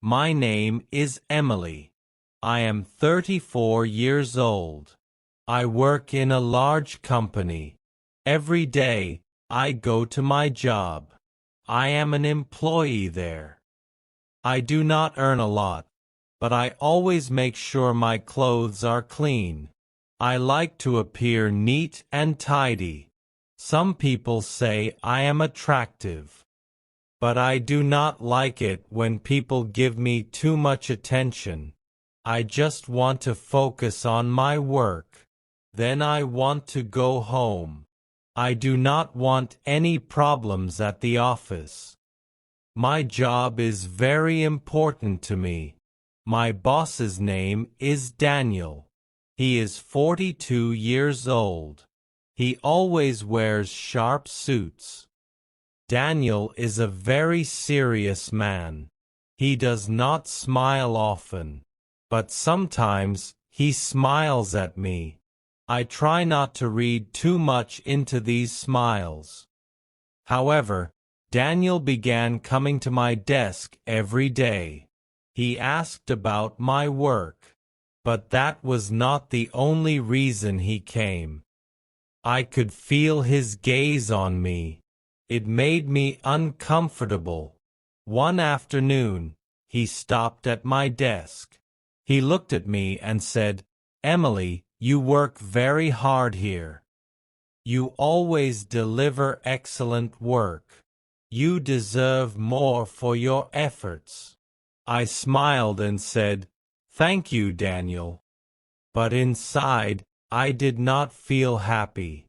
My name is Emily. I am 34 years old. I work in a large company. Every day, I go to my job. I am an employee there. I do not earn a lot, but I always make sure my clothes are clean. I like to appear neat and tidy. Some people say I am attractive, but I do not like it when people give me too much attention. I just want to focus on my work. Then I want to go home. I do not want any problems at the office. My job is very important to me. My boss's name is Daniel. He is 42 years old. He always wears sharp suits. Daniel is a very serious man. He does not smile often, but sometimes he smiles at me. I try not to read too much into these smiles. However, Daniel began coming to my desk every day. He asked about my work, but that was not the only reason he came. I could feel his gaze on me. It made me uncomfortable. One afternoon, he stopped at my desk. He looked at me and said, "Emily, you work very hard here. You always deliver excellent work. You deserve more for your efforts." I smiled and said, "Thank you, Daniel." But inside, I did not feel happy.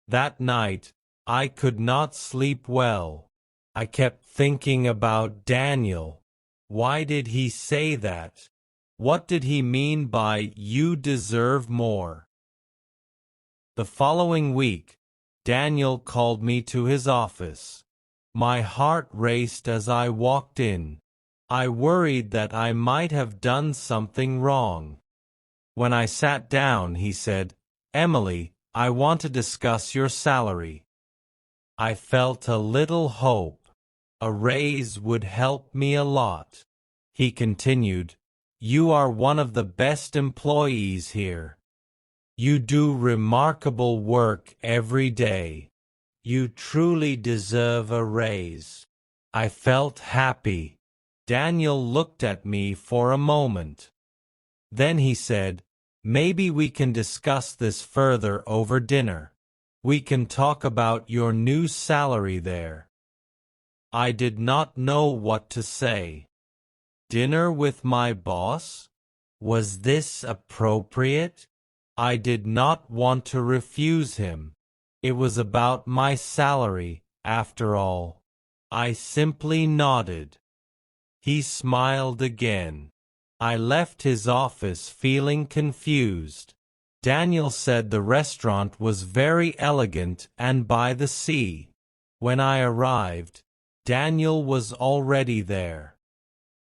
That night, I could not sleep well. I kept thinking about Daniel. Why did he say that? What did he mean by "you deserve more"? The following week, Daniel called me to his office. My heart raced as I walked in. I worried that I might have done something wrong. When I sat down, he said, "Emily, I want to discuss your salary." I felt a little hope. A raise would help me a lot. He continued, "You are one of the best employees here. You do remarkable work every day. You truly deserve a raise." I felt happy. Daniel looked at me for a moment. Then he said, "Maybe we can discuss this further over dinner. We can talk about your new salary there." I did not know what to say. Dinner with my boss? Was this appropriate? I did not want to refuse him. It was about my salary, after all. I simply nodded. He smiled again. I left his office feeling confused. Daniel said the restaurant was very elegant and by the sea. When I arrived, Daniel was already there.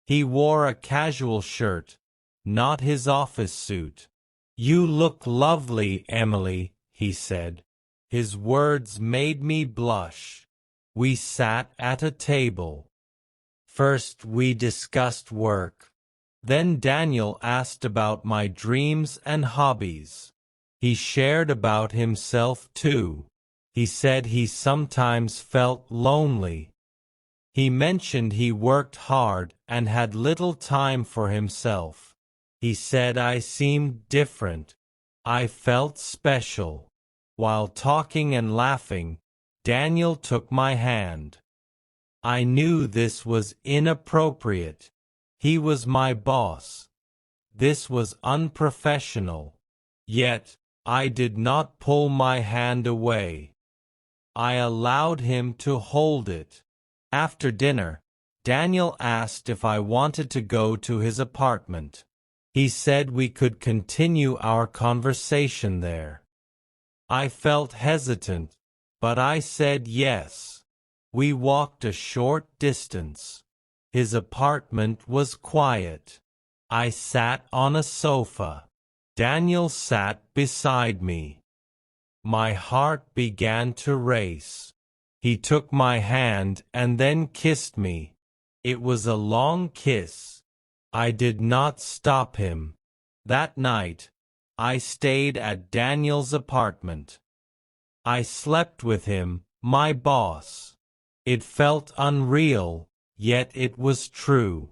He wore a casual shirt, not his office suit. "You look lovely, Emily," he said. His words made me blush. We sat at a table. First we discussed work. Then Daniel asked about my dreams and hobbies. He shared about himself too. He said he sometimes felt lonely. He mentioned he worked hard and had little time for himself. He said I seemed different. I felt special. While talking and laughing, Daniel took my hand. I knew this was inappropriate. He was my boss. This was unprofessional. Yet, I did not pull my hand away. I allowed him to hold it. After dinner, Daniel asked if I wanted to go to his apartment. He said we could continue our conversation there. I felt hesitant, but I said yes. We walked a short distance. His apartment was quiet. I sat on a sofa. Daniel sat beside me. My heart began to race. He took my hand and then kissed me. It was a long kiss. I did not stop him. That night, I stayed at Daniel's apartment. I slept with him, my boss. It felt unreal, yet it was true.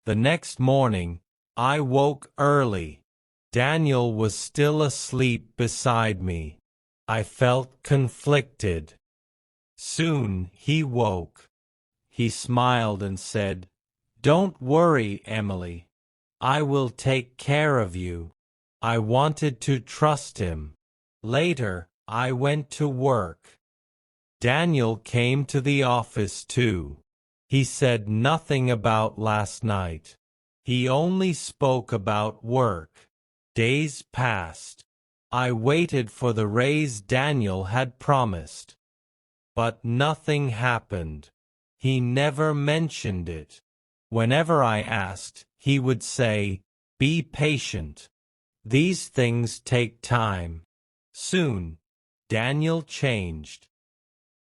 The next morning, I woke early. Daniel was still asleep beside me. I felt conflicted. Soon he woke. He smiled and said, "Don't worry, Emily. I will take care of you." I wanted to trust him. Later, I went to work. Daniel came to the office too. He said nothing about last night. He only spoke about work. Days passed. I waited for the raise Daniel had promised. But nothing happened. He never mentioned it. Whenever I asked, he would say, "Be patient. These things take time." Soon, Daniel changed.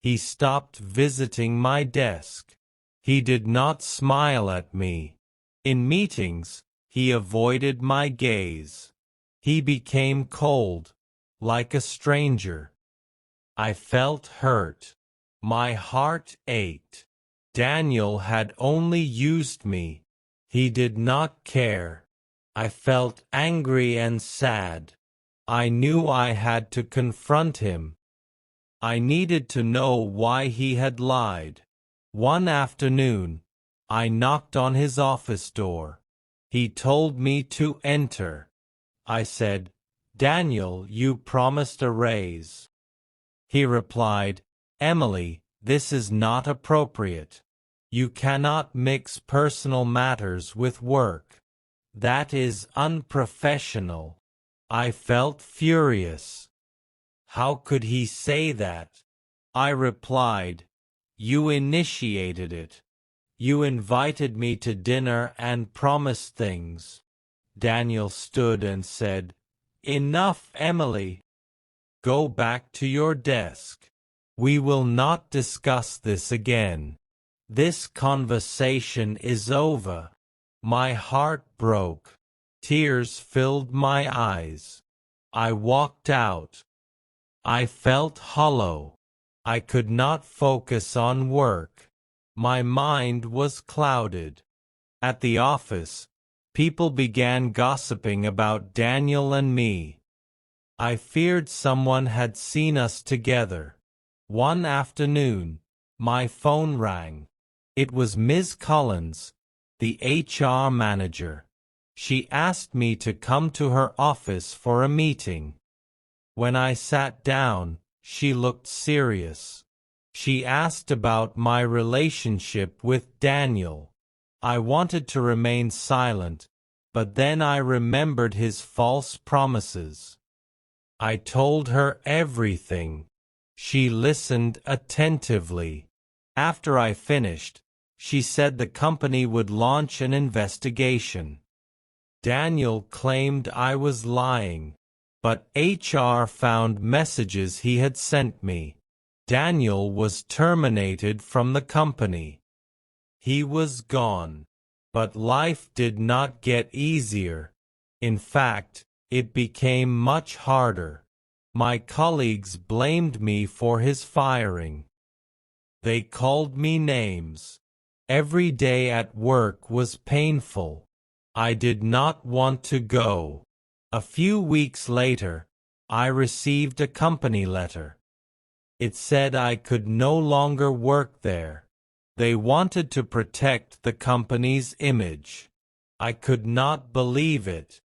He stopped visiting my desk. He did not smile at me. In meetings, he avoided my gaze. He became cold, like a stranger. I felt hurt. My heart ached. Daniel had only used me. He did not care. I felt angry and sad. I knew I had to confront him. I needed to know why he had lied. One afternoon, I knocked on his office door. He told me to enter. I said, "Daniel, you promised a raise." He replied, "Emily, this is not appropriate. You cannot mix personal matters with work. That is unprofessional." I felt furious. How could he say that? I replied, "You initiated it. You invited me to dinner and promised things." Daniel stood and said, "Enough, Emily. Go back to your desk. We will not discuss this again. This conversation is over." My heart broke. Tears filled my eyes. I walked out. I felt hollow. I could not focus on work. My mind was clouded. At the office, people began gossiping about Daniel and me. I feared someone had seen us together. One afternoon, my phone rang. It was Ms. Collins, the HR manager. She asked me to come to her office for a meeting. When I sat down, she looked serious. She asked about my relationship with Daniel. I wanted to remain silent, but then I remembered his false promises. I told her everything. She listened attentively. After I finished, she said the company would launch an investigation. Daniel claimed I was lying, but HR found messages he had sent me. Daniel was terminated from the company. He was gone. But life did not get easier. In fact, it became much harder. My colleagues blamed me for his firing. They called me names. Every day at work was painful. I did not want to go. A few weeks later, I received a company letter. It said I could no longer work there. They wanted to protect the company's image. I could not believe it.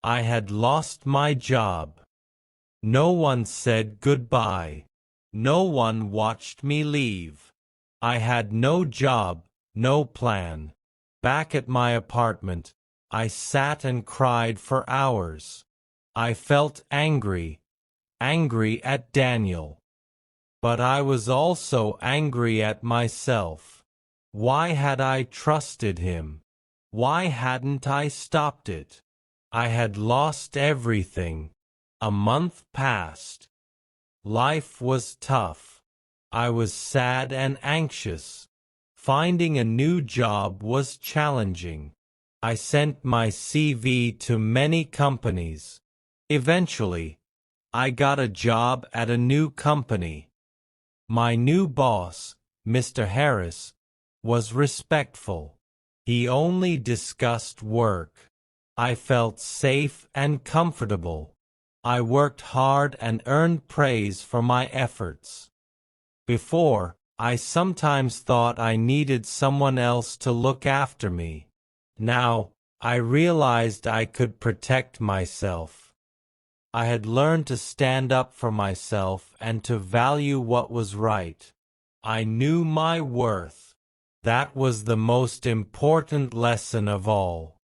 I had lost my job. No one said goodbye. No one watched me leave. I had no job, no plan. Back at my apartment, I sat and cried for hours. I felt angry at Daniel. But I was also angry at myself. Why had I trusted him? Why hadn't I stopped it? I had lost everything. A month passed. Life was tough. I was sad and anxious. Finding a new job was challenging. I sent my CV to many companies. Eventually, I got a job at a new company. My new boss, Mr. Harris, was respectful. He only discussed work. I felt safe and comfortable. I worked hard and earned praise for my efforts. Before, I sometimes thought I needed someone else to look after me. Now, I realized I could protect myself. I had learned to stand up for myself and to value what was right. I knew my worth. That was the most important lesson of all.